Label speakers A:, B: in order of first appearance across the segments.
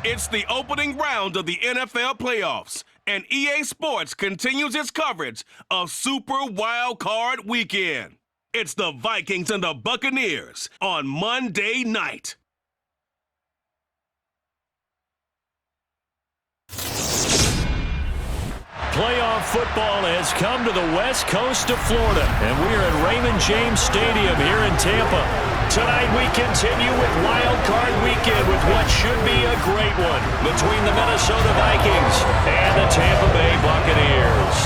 A: It's the opening round of the NFL playoffs, and EA Sports continues its coverage of Super Wild Card Weekend. It's the Vikings and the Buccaneers on Monday night.
B: Playoff football has come to the west coast of Florida, and we are at Raymond James Stadium here in Tampa. Tonight we continue with Wild Card Weekend with what should be a great one between the Minnesota Vikings and the Tampa Bay Buccaneers.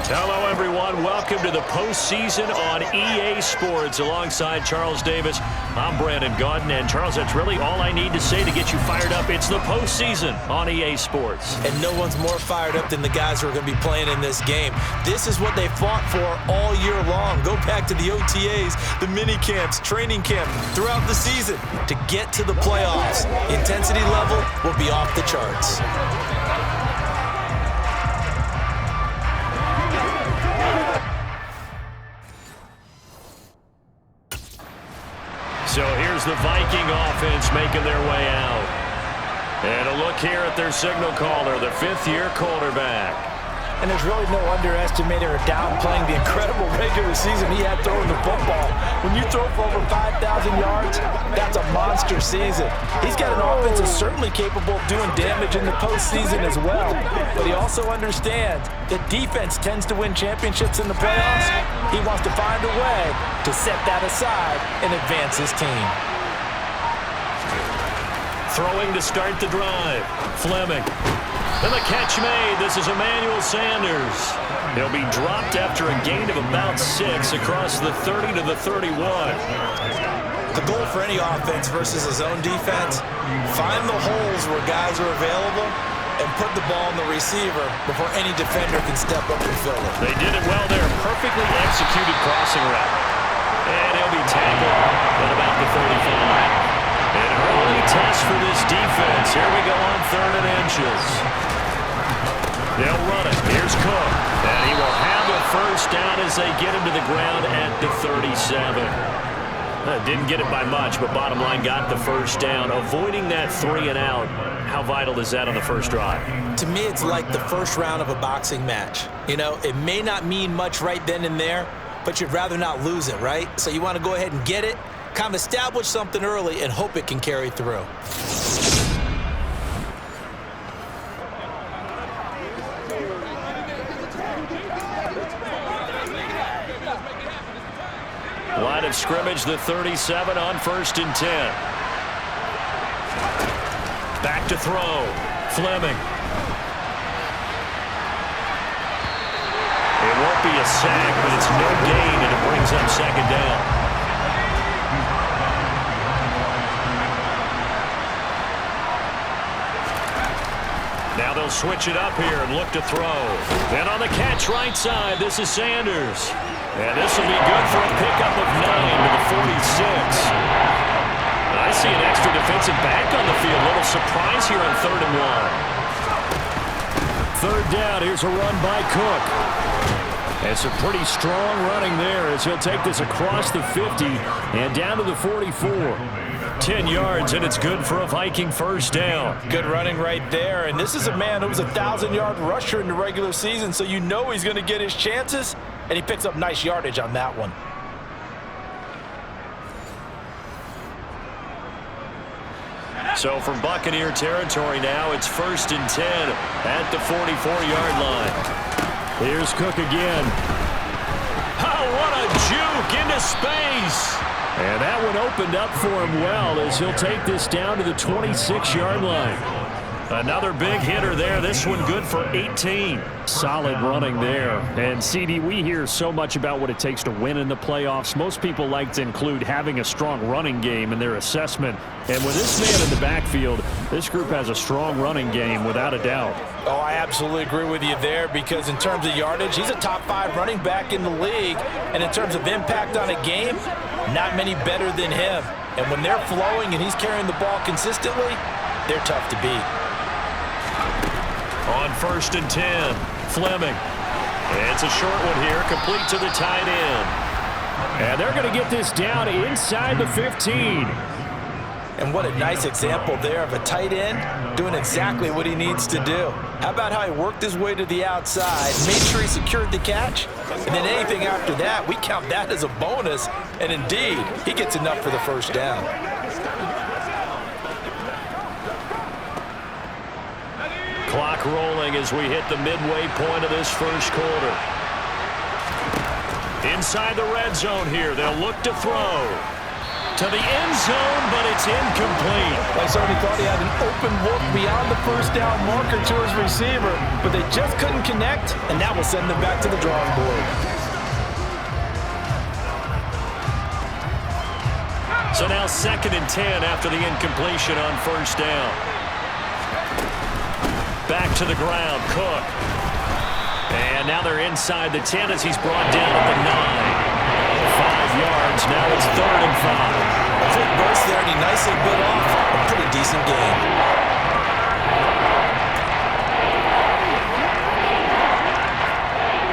B: Hello, everyone. Welcome to the postseason on EA Sports. Alongside Charles Davis, I'm Brandon Gaudin. And, Charles, that's really all I need to say to get you fired up. It's the postseason on EA Sports.
C: And no one's more fired up than the guys who are going to be playing in this game. This is what they fought for all year long. Go back to the OTAs, the mini camps, training camp, throughout the season to get to the playoffs. The intensity level will be off the charts.
B: So here's the Viking offense making their way out. And a look here at their signal caller, the fifth-year quarterback.
D: And there's really no underestimating or downplaying the incredible regular season he had throwing the football. When you throw for over 5,000 yards, that's a monster season. He's got an offense that's certainly capable of doing damage in the postseason as well. But he also understands that defense tends to win championships in the playoffs. He wants to find a way to set that aside and advance his team.
B: Throwing to start the drive. Fleming. And the catch made. This is Emmanuel Sanders. He'll be dropped after a gain of about 6 across the 30 to the 31.
C: The goal for any offense versus his own defense, find the holes where guys are available and put the ball in the receiver before any defender can step up and fill it.
B: They did it well there. Perfectly executed crossing route. And he'll be tackled at about the 35. An early test for this defense. Here we go on 3rd and inches. They'll run it. Here's Cook. And he will have a first down as they get him to the ground at the 37. Didn't get it by much, but bottom line got the first down. Avoiding that 3 and out. How vital is that on the first drive?
C: To me, it's like the first round of a boxing match. You know, it may not mean much right then and there, but you'd rather not lose it, right? So you want to go ahead and get it, kind of establish something early, and hope it can carry through.
B: Line of scrimmage, the 37 on 1st and 10. Back to throw. Fleming. It won't be a sack, but it's no gain, and it brings up 2nd down. Now they'll switch it up here and look to throw. And on the catch right side, this is Sanders. And this will be good for a pickup of 9 to the 46. I see an extra defensive back on the field. A little surprise here on 3rd and 1. 3rd down. Here's a run by Cook. It's a pretty strong running there as he'll take this across the 50 and down to the 44. 10 yards, and it's good for a Viking first down.
D: Good running right there, and this is a man who was a 1,000-yard rusher in the regular season, so you know he's going to get his chances, and he picks up nice yardage on that one.
B: So from Buccaneer territory now, it's 1st and 10 at the 44-yard line. Here's Cook again. Oh, what a juke into space. And that one opened up for him well as he'll take this down to the 26-yard line. Another big hitter there. This one good for 18.
E: Solid running there. And, CD, we hear so much about what it takes to win in the playoffs. Most people like to include having a strong running game in their assessment. And with this man in the backfield, this group has a strong running game without a doubt.
D: Oh, I absolutely agree with you there because in terms of yardage, he's a top 5 running back in the league. And in terms of impact on a game, not many better than him. And when they're flowing and he's carrying the ball consistently, they're tough to beat.
B: On 1st and 10, Fleming. It's a short one here, complete to the tight end.
E: And they're going to get this down inside the 15.
D: And what a nice example there of a tight end doing exactly what he needs to do. How about how he worked his way to the outside, made sure he secured the catch, and then anything after that, we count that as a bonus. And indeed, he gets enough for the first down.
B: Clock rolling as we hit the midway point of this first quarter. Inside the red zone here, they'll look to throw. To the end zone, but it's incomplete.
D: I certainly thought he had an open look beyond the first down marker to his receiver, but they just couldn't connect, and that will send them back to the drawing board.
B: So now 2nd and 10 after the incompletion on first down. Back to the ground, Cook. And now they're inside the 10 as he's brought down at the 9. 5 yards, now it's 3rd and 5.
C: Quick burst there, and he nicely bit off a pretty decent gain.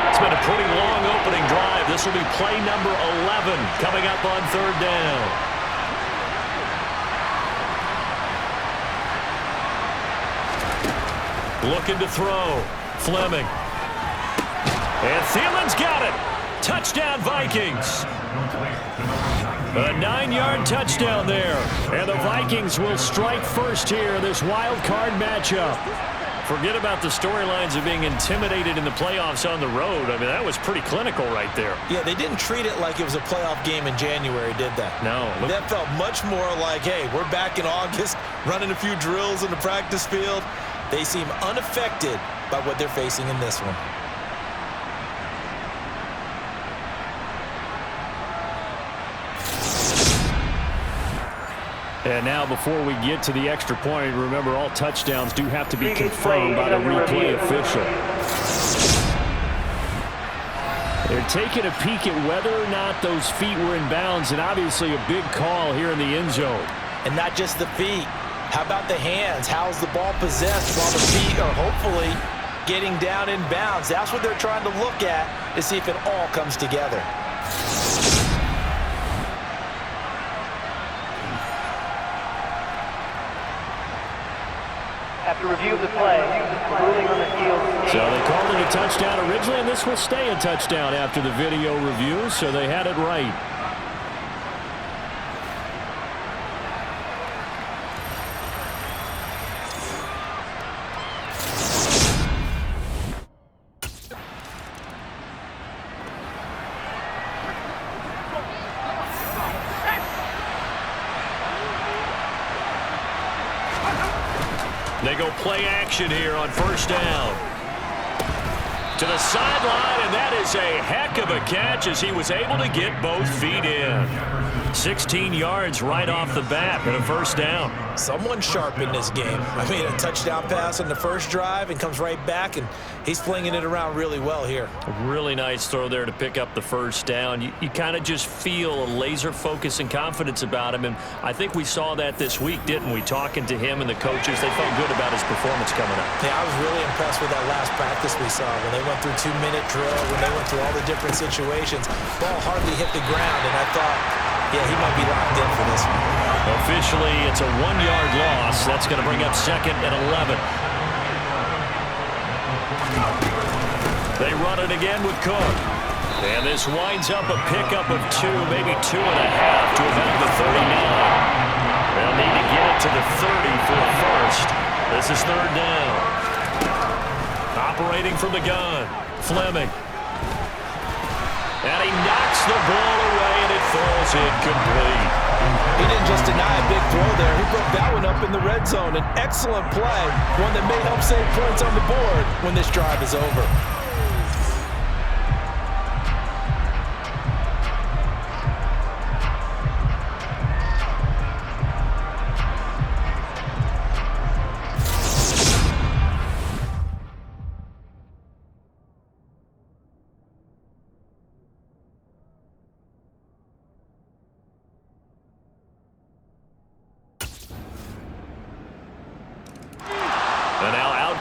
B: It's been a pretty long opening drive. This will be play number 11 coming up on 3rd down. Looking to throw. Fleming. And Thielen's got it. Touchdown, Vikings. A 9-yard touchdown there. And the Vikings will strike first here in this wild card matchup. Forget about the storylines of being intimidated in the playoffs on the road. I mean, that was pretty clinical right there.
C: Yeah, they didn't treat it like it was a playoff game in January, did they?
B: No.
C: That felt much more like, hey, we're back in August, running a few drills in the practice field. They seem unaffected by what they're facing in this one.
E: And now before we get to the extra point, remember all touchdowns do have to be confirmed by the replay official. They're taking a peek at whether or not those feet were in bounds, and obviously a big call here in the end zone.
D: And not just the feet. How about the hands? How's the ball possessed while the feet are hopefully getting down in bounds? That's what they're trying to look at to see if it all comes together.
F: After review of the play, ruling on the field.
E: So they called it a touchdown originally, and this will stay a touchdown after the video review, so they had it right.
B: They go play action here on first down. To the sideline, and that is a heck of a catch as he was able to get both feet in. 16 yards right off the bat and a first down.
C: Someone sharp in this game. I mean, a touchdown pass on the first drive and comes right back, and he's flinging it around really well here.
B: A really nice throw there to pick up the first down. You kind of just feel a laser focus and confidence about him, and I think we saw that this week, didn't we? Talking to him and the coaches, they felt good about his performance coming up.
C: Yeah, I was really impressed with that last practice we saw when they went through 2-minute drill, when they went through all the different situations. Ball hardly hit the ground, and I thought, yeah, he might be locked in for this one.
B: Officially, it's a 1-yard loss. That's going to bring up 2nd and 11. They run it again with Cook. And this winds up a pickup of 2, maybe 2.5 to about the 39. They'll need to get it to the 30 for a first. This is 3rd down. Operating from the gun, Fleming. And he knocks the ball away, and it falls incomplete.
D: He didn't just deny a big throw there. He broke that one up in the red zone. An excellent play, one that may help save points on the board when this drive is over.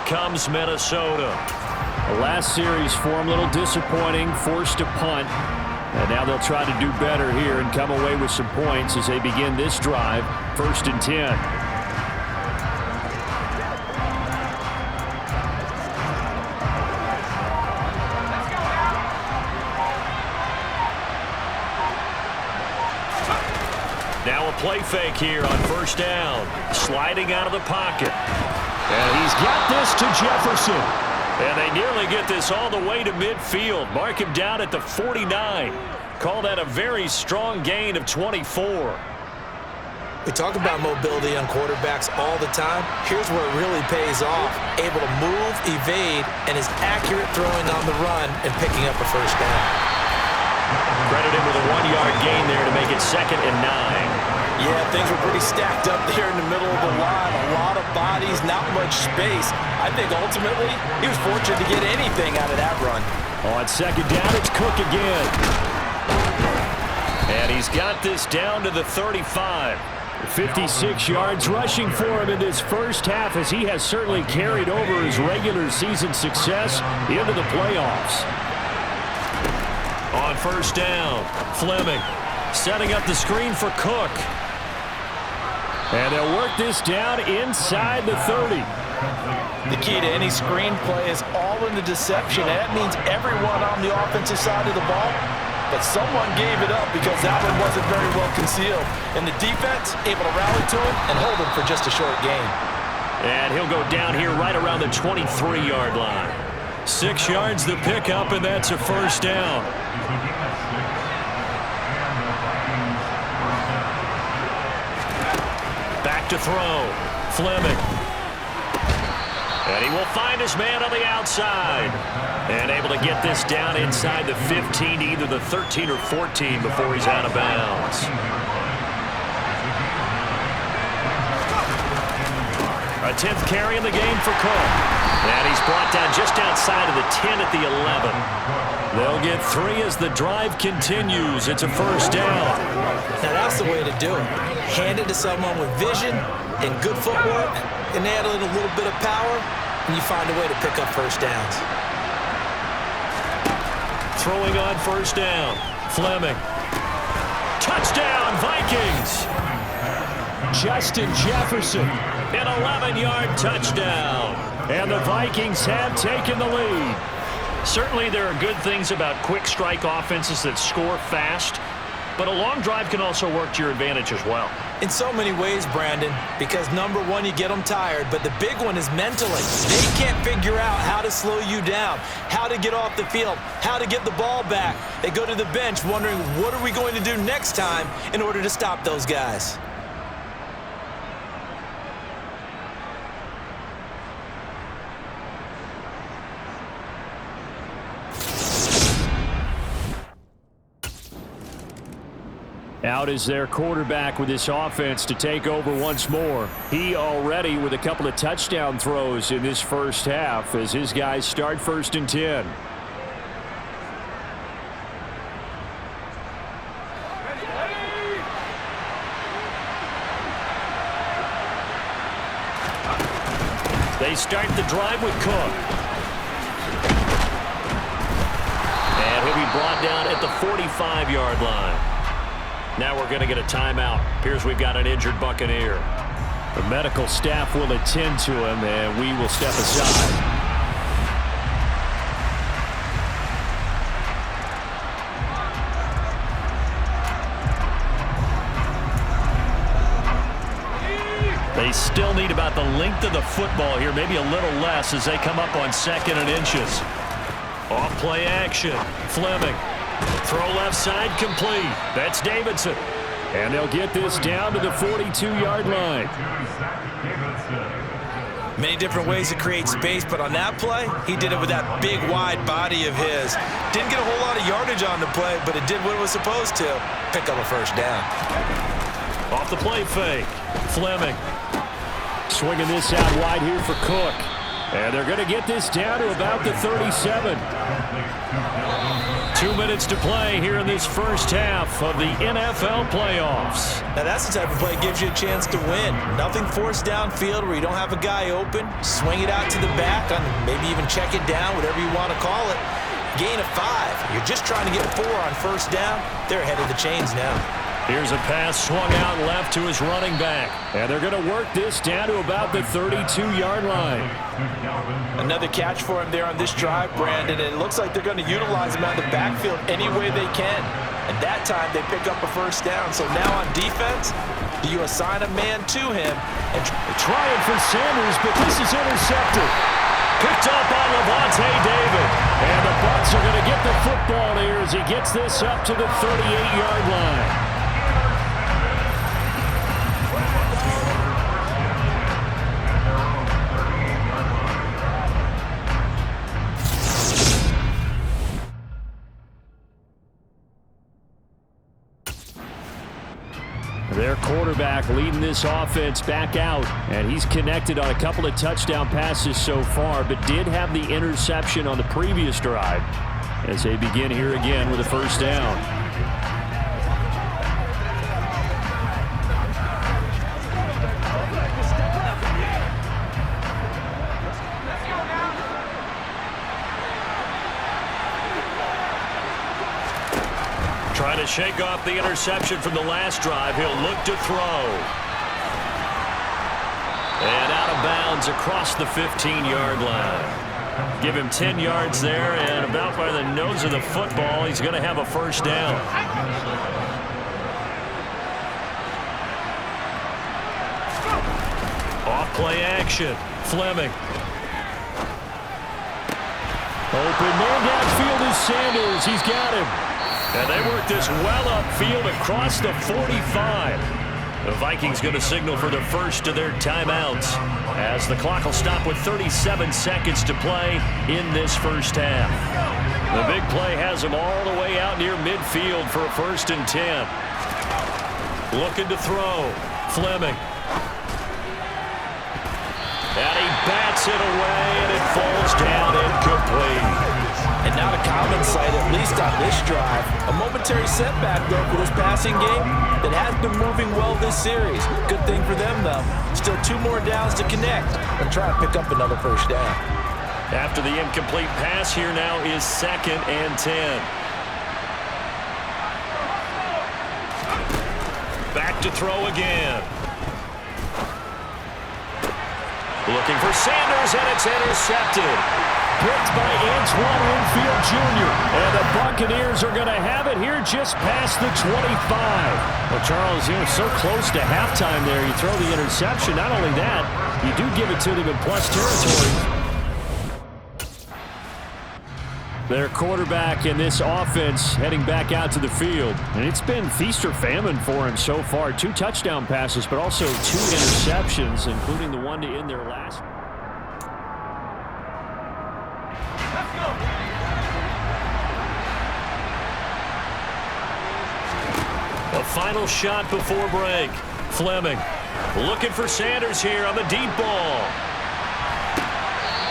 B: Comes Minnesota.
E: The last series for him, a little disappointing, forced to punt. And now they'll try to do better here and come away with some points as they begin this drive, 1st and 10.
B: Now a play fake here on 1st down. Sliding out of the pocket.
E: And he's got this to Jefferson.
B: And they nearly get this all the way to midfield. Mark him down at the 49. Call that a very strong gain of 24.
C: We talk about mobility on quarterbacks all the time. Here's where it really pays off. Able to move, evade, and is accurate throwing on the run and picking up a 1st down.
B: Credit him with a 1-yard gain there to make it 2nd and 9.
D: Yeah, things were pretty stacked up there in the middle of the line. A lot of bodies, not much space. I think ultimately he was fortunate to get anything out of that run.
E: On 2nd down, it's Cook again.
B: And he's got this down to the 35.
E: 56 yards rushing for him in this first half, as he has certainly carried over his regular season success into the playoffs.
B: On 1st down, Fleming setting up the screen for Cook.
E: And they'll work this down inside the 30.
D: The key to any screenplay is all in the deception. And that means everyone on the offensive side of the ball, but someone gave it up because that one wasn't very well concealed. And the defense able to rally to him and hold him for just a short gain.
B: And he'll go down here right around the 23-yard line. 6 yards the pickup, and that's a 1st down. Back to throw. Fleming. And he will find his man on the outside. And able to get this down inside the 15, either the 13 or 14 before he's out of bounds. A 10th carry in the game for Cook. And he's brought down just outside of the 10 at the 11. They'll get 3 as the drive continues. It's a 1st down.
C: Now that's the way to do it. Hand it to someone with vision and good footwork, and add in a little bit of power, and you find a way to pick up 1st downs.
B: Throwing on 1st down. Fleming. Touchdown, Vikings!
E: Justin Jefferson.
B: An 11-yard touchdown.
E: And the Vikings have taken the lead.
B: Certainly there are good things about quick strike offenses that score fast, but a long drive can also work to your advantage as well.
C: In so many ways, Brandon, because number one, you get them tired, but the big one is mentally. They can't figure out how to slow you down, how to get off the field, how to get the ball back. They go to the bench wondering, what are we going to do next time in order to stop those guys?
E: Out is their quarterback with this offense to take over once more. He already with a couple of touchdown throws in this first half as his guys start 1st and 10.
B: They start the drive with Cook. And he'll be brought down at the 45-yard line. Now we're going to get a timeout. Appears we've got an injured Buccaneer.
E: The medical staff will attend to him, and we will step aside.
B: They still need about the length of the football here, maybe a little less as they come up on 2nd and inches. Off play action. Fleming. Throw left side complete. That's Davidson.
E: And they'll get this down to the 42-yard line.
C: Many different ways to create space, but on that play, he did it with that big, wide body of his. Didn't get a whole lot of yardage on the play, but it did what it was supposed to. Pick up a 1st down.
B: Off the play fake. Fleming.
E: Swinging this out wide here for Cook. And they're going to get this down to about the 37.
B: 2 minutes to play here in this first half of the NFL playoffs.
C: Now that's the type of play that gives you a chance to win. Nothing forced downfield where you don't have a guy open. Swing it out to the back, maybe even check it down, whatever you want to call it. Gain of 5. You're just trying to get 4 on first down. They're ahead of the chains now.
B: Here's a pass swung out left to his running back. And they're going to work this down to about the 32-yard line.
D: Another catch for him there on this drive, Brandon. And it looks like they're going to utilize him out of the backfield any way they can. And that time they pick up a first down. So now on defense, do you assign a man to him? And
E: trying for Sanders, but this is intercepted. Picked up by Levante David. And the Bucs are going to get the football here as he gets this up to the 38-yard line. Their quarterback leading this offense back out, and he's connected on a couple of touchdown passes so far, but did have the interception on the previous drive as they begin here again with a first down. Trying to shake off the interception from the last drive. He'll look to throw. And out of bounds across the 15-yard line. Give him 10 yards there, and about by the nose of the football, he's going to have a first down. Off play action. Fleming. Open man downfield is Sanders. He's got him. And they work this well upfield across the 45. The Vikings going to signal for the first of their timeouts as the clock will stop with 37 seconds to play in this first half. The big play has them all the way out near midfield for a 1st and 10. Looking to throw. Fleming. And he bats it away, and it falls down incomplete.
D: And not a common sight, at least on this drive. A momentary setback, though, for this passing game that has been moving well this series. Good thing for them, though. Still 2 more downs to connect and try to pick up another first down.
B: After the incomplete pass, here now is 2nd and 10. Back to throw again. Looking for Sanders, and it's intercepted. Picked by Antoine Winfield Jr. And the Buccaneers are going to have it here just past the 25. Well, Charles, so close to halftime there. You throw the interception. Not only that, you do give it to them in plus territory. Their quarterback in this offense heading back out to the field. And it's been feast or famine for him so far. 2 touchdown passes, but also 2 interceptions, including the one to end their last. A final shot before break. Fleming looking for Sanders here on the deep ball.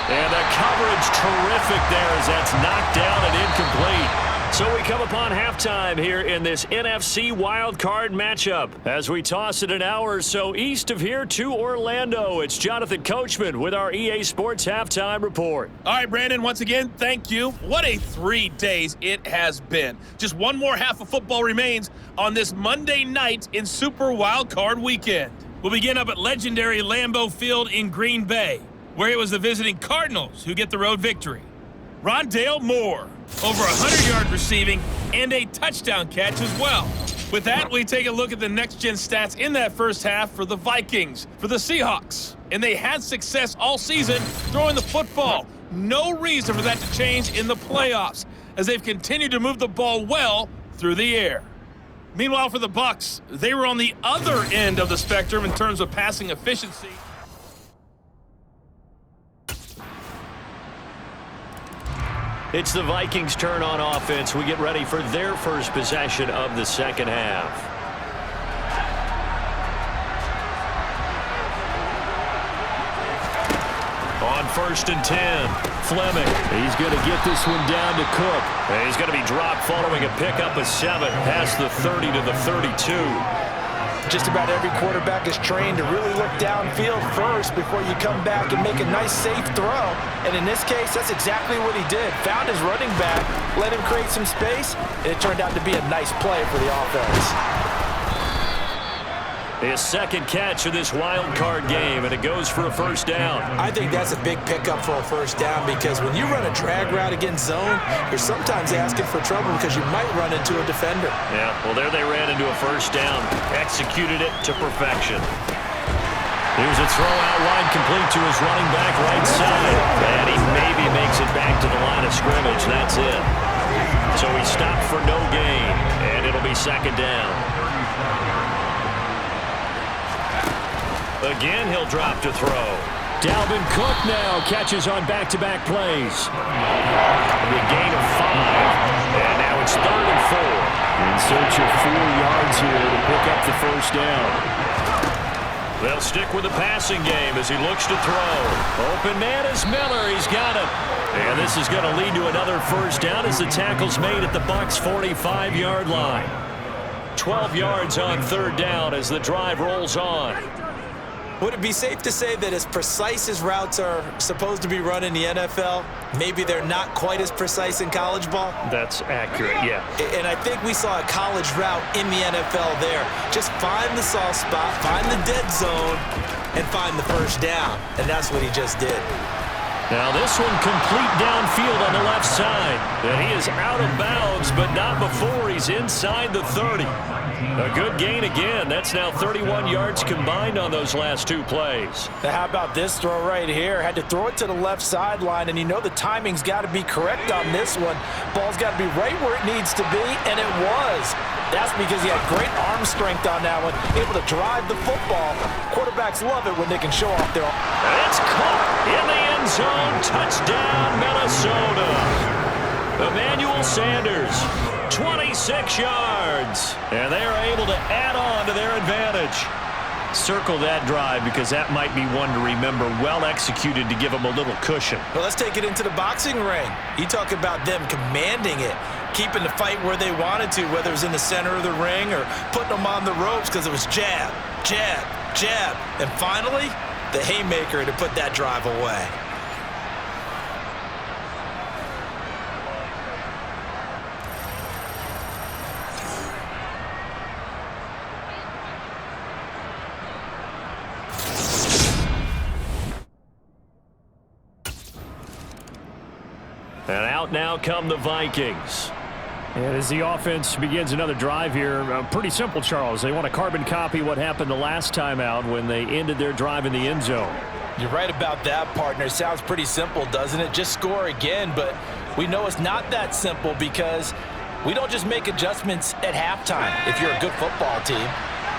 B: And the coverage terrific there as that's knocked down and incomplete. So we come upon halftime here in this NFC wildcard matchup as we toss it an hour or so east of here to Orlando. It's Jonathan Coachman with our EA Sports Halftime Report.
G: All right, Brandon, once again, thank you. What a 3 days it has been. Just one more half of football remains on this Monday night in Super Wildcard Weekend. We'll begin up at legendary Lambeau Field in Green Bay, where it was the visiting Cardinals who get the road victory. Rondale Moore, over 100-yard receiving and a touchdown catch as well. With that, we take a look at the next-gen stats in that first half for the Vikings, for the Seahawks. And they had success all season throwing the football. No reason for that to change in the playoffs, as they've continued to move the ball well through the air. Meanwhile, for the Bucs, they were on the other end of the spectrum in terms of passing efficiency.
B: It's the Vikings' turn on offense. We get ready for their first possession of the second half. On 1st and 10, Fleming.
E: He's going to get this one down to Cook.
B: And he's going to be dropped following a pickup of 7 past the 30 to the 32.
D: Just about every quarterback is trained to really look downfield first before you come back and make a nice, safe throw. And in this case, that's exactly what he did. Found his running back, let him create some space, and it turned out to be a nice play for the offense.
E: His second catch of this wild card game, and it goes for a first down.
C: I think that's a big pickup for a first down because when you run a drag route against zone, you're sometimes asking for trouble because you might run into a defender.
E: Yeah, well, there they ran into a first down. Executed it to perfection. Here's a throw out wide complete to his running back right side. And he maybe makes it back to the line of scrimmage. That's it. So he stopped for no gain, and it'll be second down. Again, he'll drop to throw. Dalvin Cook now catches on back-to-back plays. The gain of 5. And now it's 3rd and 4. In search of 4 yards here to pick up the first down. They'll stick with the passing game as he looks to throw. Open man is Miller. He's got it. And this is going to lead to another first down as the tackle's made at the Bucs' 45-yard line. 12 yards on 3rd down as the drive rolls on.
C: Would it be safe to say that as precise as routes are supposed to be run in the NFL, maybe they're not quite as precise in college ball?
E: That's accurate, yeah.
C: And I think we saw a college route in the NFL there. Just find the soft spot, find the dead zone, and find the first down. And that's what he just did.
E: Now this one complete downfield on the left side. And he is out of bounds, but not before he's inside the 30. A good gain again. That's now 31 yards combined on those last 2 plays.
D: Now how about this throw right here? Had to throw it to the left sideline, and you know the timing's got to be correct on this one. Ball's got to be right where it needs to be, and it was. That's because he had great arm strength on that one, able to drive the football. Quarterbacks love it when they can show off their...
E: It's caught in the end zone. Touchdown, Minnesota. Emmanuel Sanders, 26 yards. And they are able to add on to their advantage. Circle that drive because that might be one to remember. Well executed to give them a little cushion.
C: Well, let's take it into the boxing ring. You talk about them commanding it, keeping the fight where they wanted to, whether it was in the center of the ring or putting them on the ropes because it was jab, jab, jab. And finally, the haymaker to put that drive away.
E: And out now come the Vikings.
B: And as the offense begins another drive here, pretty simple, Charles. They want to carbon copy what happened the last time out when they ended their drive in the end zone.
D: You're right about that, partner. It sounds pretty simple, doesn't it? Just score again, but we know it's not that simple because we don't just make adjustments at halftime if you're a good football team.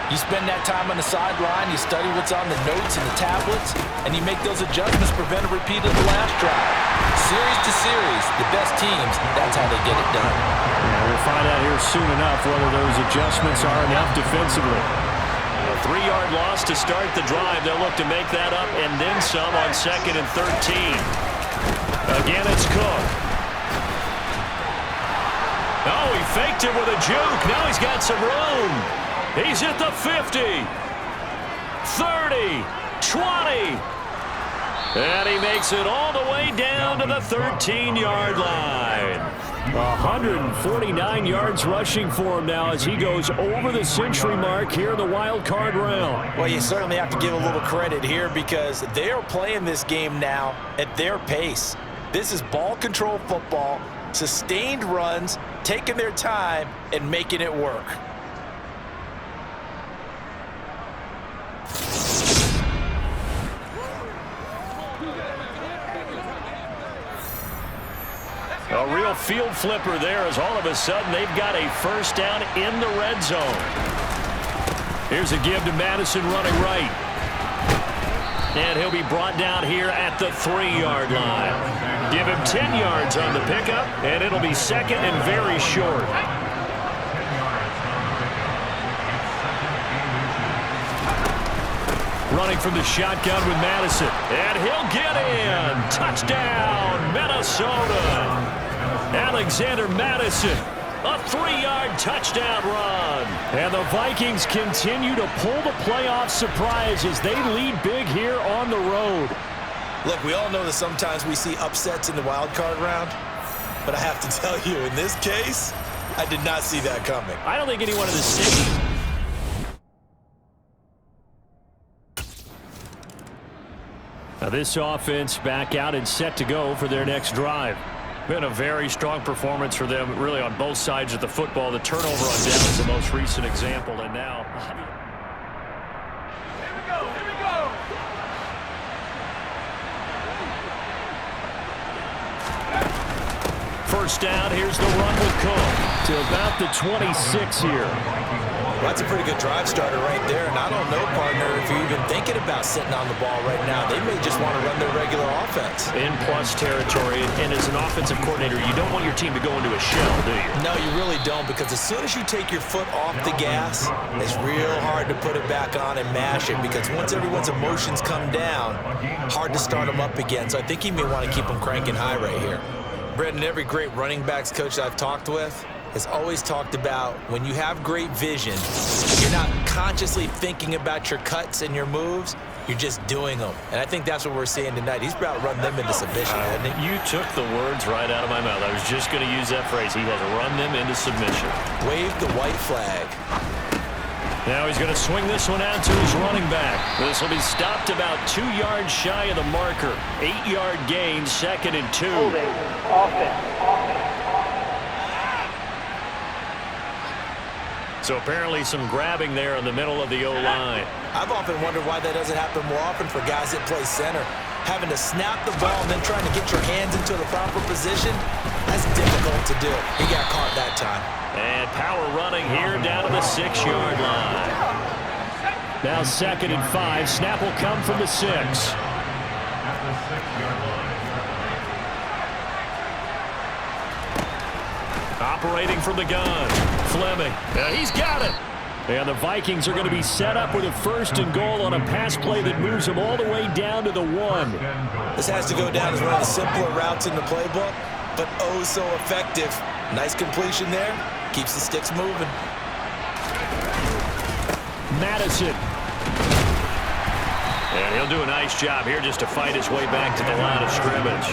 D: You spend that time on the sideline, you study what's on the notes and the tablets, and you make those adjustments, prevent a repeat of the last drive. Series to series, the best teams, that's how they get it done.
B: Yeah, we'll find out here soon enough whether those adjustments are enough defensively.
E: A 3-yard loss to start the drive. They'll look to make that up and then some on 2nd and 13. Again, it's Cook. Oh, he faked it with a juke. Now he's got some room. He's at the 50, 30, 20, and he makes it all the way down to the 13-yard line.
B: 149 yards rushing for him now as he goes over the century mark here in the wild card round.
D: Well, you certainly have to give a little credit here because they are playing this game now at their pace. This is ball control football, sustained runs, taking their time, and making it work.
E: A real field flipper there as all of a sudden they've got a first down in the red zone. Here's a give to Madison running right. And he'll be brought down here at the 3-yard line. Give him 10 yards on the pickup, and it'll be 2nd and very short. Running from the shotgun with Madison. And he'll get in. Touchdown, Minnesota. Alexander Madison
B: A 3-yard touchdown run.
E: And the Vikings continue to pull the playoff surprise as they lead big here on the road.
C: Look, we all know that sometimes we see upsets in the wild card round, but I have to tell you, in this case, I did not see that coming.
B: I don't think anyone in the stadium.
E: Now this offense back out and set to go for their next drive.
B: Been a very strong performance for them, really, on both sides of the football. The turnover on down is the most recent example, and now...
F: Here we go.
E: First down, here's the run with Cook to about the 26 here.
C: Well, that's a pretty good drive starter right there, and I don't know, partner, if you're even thinking about sitting on the ball right now. They may just want to run their regular offense.
B: In plus territory, and as an offensive coordinator, you don't want your team to go into a shell, do you?
C: No, you really don't, because as soon as you take your foot off the gas, it's real hard to put it back on and mash it, because once everyone's emotions come down, hard to start them up again. So I think he may want to keep them cranking high right here. Brendan, every great running backs coach I've talked with has always talked about when you have great vision, you're not consciously thinking about your cuts and your moves, you're just doing them. And I think that's what we're seeing tonight. He's about to run them into submission, hasn't he?
B: You took the words right out of my mouth. I was just going to use that phrase. He has run them into submission.
C: Wave the white flag.
B: Now he's going to swing this one out to his running back. This will be stopped about 2 yards shy of the marker. 8-yard gain, 2nd and 2.
F: Holding. Offense.
B: So apparently some grabbing there in the middle of the O-line.
C: I've often wondered why that doesn't happen more often for guys that play center. Having to snap the ball and then trying to get your hands into the proper position, that's difficult to do. He got caught that time.
B: And power running here down to the 6-yard line.
E: Now 2nd and 5. Snap will come from the 6.
B: Operating from the gun. Fleming. He's got it.
E: And the Vikings are going to be set up with a 1st and goal on a pass play that moves them all the way down to the 1.
C: This has to go down as one of the simpler routes in the playbook, but oh so effective. Nice completion there. Keeps the sticks moving.
E: Madison.
B: And he'll do a nice job here just to fight his way back to the line of scrimmage.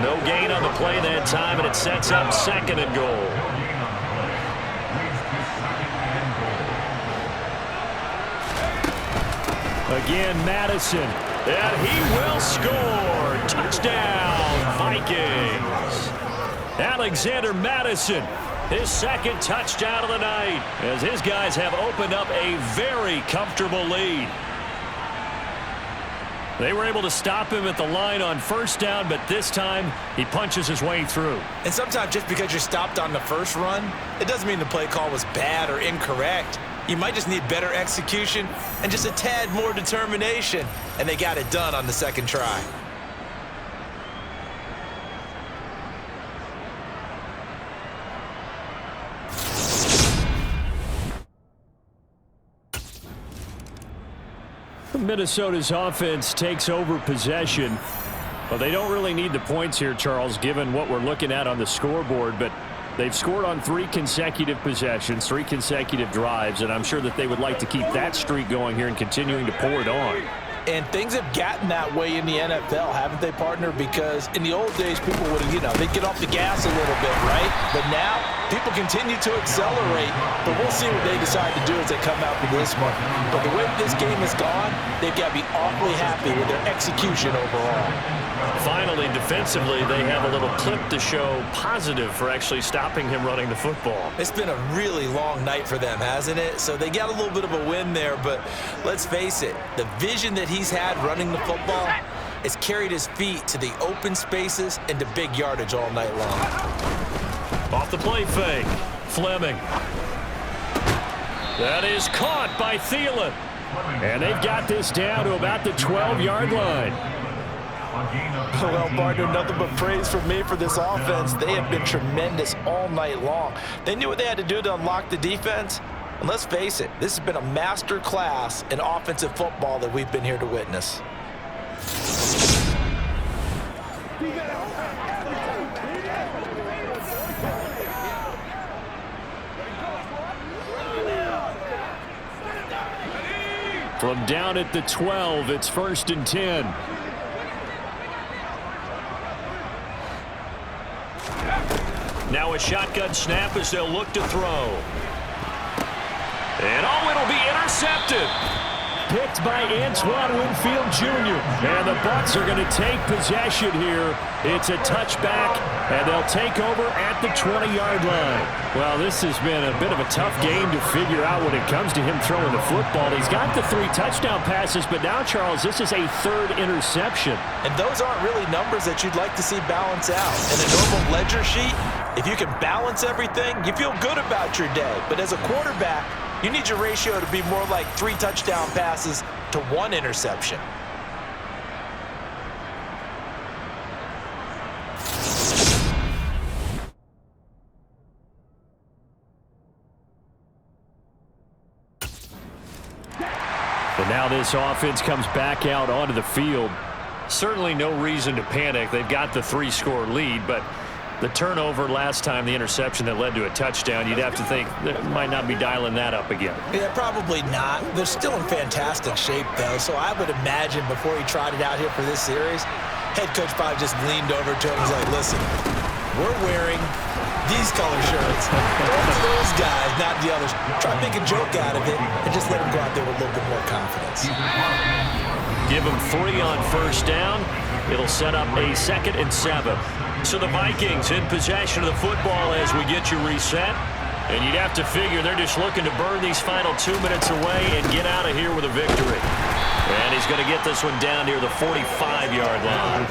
B: No gain on the play that time, and it sets up 2nd and goal.
E: Again, Madison.
B: And he will score. Touchdown, Vikings.
E: Alexander Madison, his 2nd touchdown of the night, as his guys have opened up a very comfortable lead. They were able to stop him at the line on 1st down, but this time he punches his way through.
C: And sometimes just because you're stopped on the first run, it doesn't mean the play call was bad or incorrect. You might just need better execution and just a tad more determination, and they got it done on the 2nd try.
E: Minnesota's offense takes over possession. Well, they don't really need the points here, Charles, given what we're looking at on the scoreboard, but they've scored on 3 consecutive possessions, 3 consecutive drives, and I'm sure that they would like to keep that streak going here and continuing to pour it on.
D: And things have gotten that way in the NFL, haven't they, partner? Because in the old days, people would, they'd get off the gas a little bit, right? But now, people continue to accelerate. But we'll see what they decide to do as they come out for this one. But the way this game has gone, they've got to be awfully happy with their execution overall.
B: Finally, defensively, they have a little clip to show positive for actually stopping him running the football.
C: It's been a really long night for them, hasn't it? So they got a little bit of a win there, but let's face it, the vision that he's had running the football has carried his feet to the open spaces and to big yardage all night long.
B: Off the play fake, Fleming. That is caught by Thielen.
E: And they've got this down to about the 12-yard line.
D: Well, partner, nothing but praise from me for this offense. They have been tremendous all night long. They knew what they had to do to unlock the defense. And let's face it, this has been a master class in offensive football that we've been here to witness.
E: From down at the 12, it's 1st and 10. Now a shotgun snap as they'll look to throw. And it'll be intercepted. Picked by Antoine Winfield Jr. And the Bucs are going to take possession here. It's a touchback, and they'll take over at the 20-yard line. Well, this has been a bit of a tough game to figure out when it comes to him throwing the football. He's got the 3 touchdown passes, but now, Charles, this is a 3rd interception.
D: And those aren't really numbers that you'd like to see balance out. In a normal ledger sheet, if you can balance everything, you feel good about your day. But as a quarterback, you need your ratio to be more like 3 touchdown passes to 1 interception.
E: And now this offense comes back out onto the field. Certainly no reason to panic. They've got the 3-score lead, but the turnover last time, the interception that led to a touchdown, you'd have to think that might not be dialing that up again.
D: Yeah, probably not. They're still in fantastic shape, though, so I would imagine before he trotted out here for this series, head coach probably just leaned over to him and was like, listen, we're wearing these color shirts. Only those guys, not the others. Try to make a joke out of it and just let them go out there with a little bit more confidence.
E: Give them 3 on 1st down. It'll set up a 2nd and 7. So the Vikings in possession of the football as we get you reset. And you'd have to figure they're just looking to burn these final 2 minutes away and get out of here with a victory. And he's going to get this one down near the 45-yard line.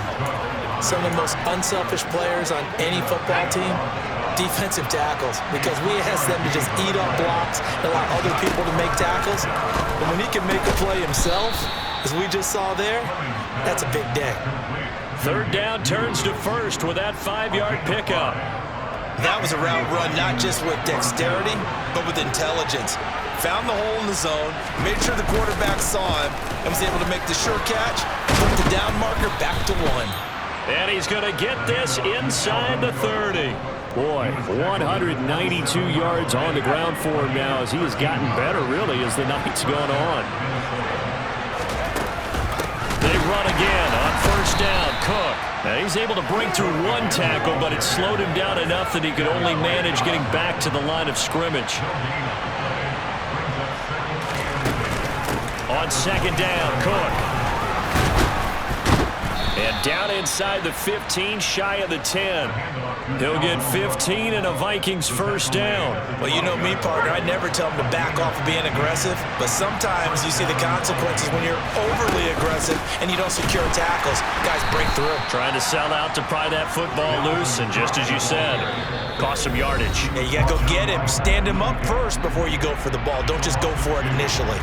D: Some of the most unselfish players on any football team, defensive tackles, because we ask them to just eat up blocks and allow other people to make tackles. But when he can make a play himself, as we just saw there, that's a big day.
E: 3rd down turns to 1st with that 5-yard pickup.
C: That was a route run not just with dexterity, but with intelligence. Found the hole in the zone, made sure the quarterback saw him, and was able to make the sure catch, put the down marker back to 1.
E: And he's going to get this inside the 30. Boy, 192 yards on the ground for him now as he has gotten better, really, as the night's gone on. They run again on 1st down. Cook. Now he's able to break through 1 tackle, but it slowed him down enough that he could only manage getting back to the line of scrimmage. On 2nd down, Cook. And down inside the 15, shy of the 10. He'll get 15 and a Vikings 1st down.
D: Well, you know me, partner. I never tell him to back off of being aggressive, but sometimes you see the consequences when you're overly aggressive and you don't secure tackles. Guys break through.
E: Trying to sell out to pry that football loose, and just as you said, cost some yardage.
D: Yeah, you got to go get him. Stand him up first before you go for the ball. Don't just go for it initially.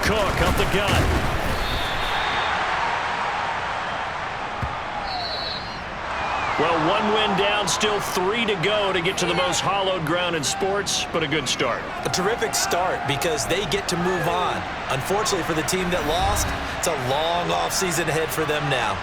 E: Cook up the gut. Well, 1 win down, still 3 to go to get to the most hallowed ground in sports, but a good start.
D: A terrific start because they get to move on. Unfortunately for the team that lost, it's a long offseason ahead for them now.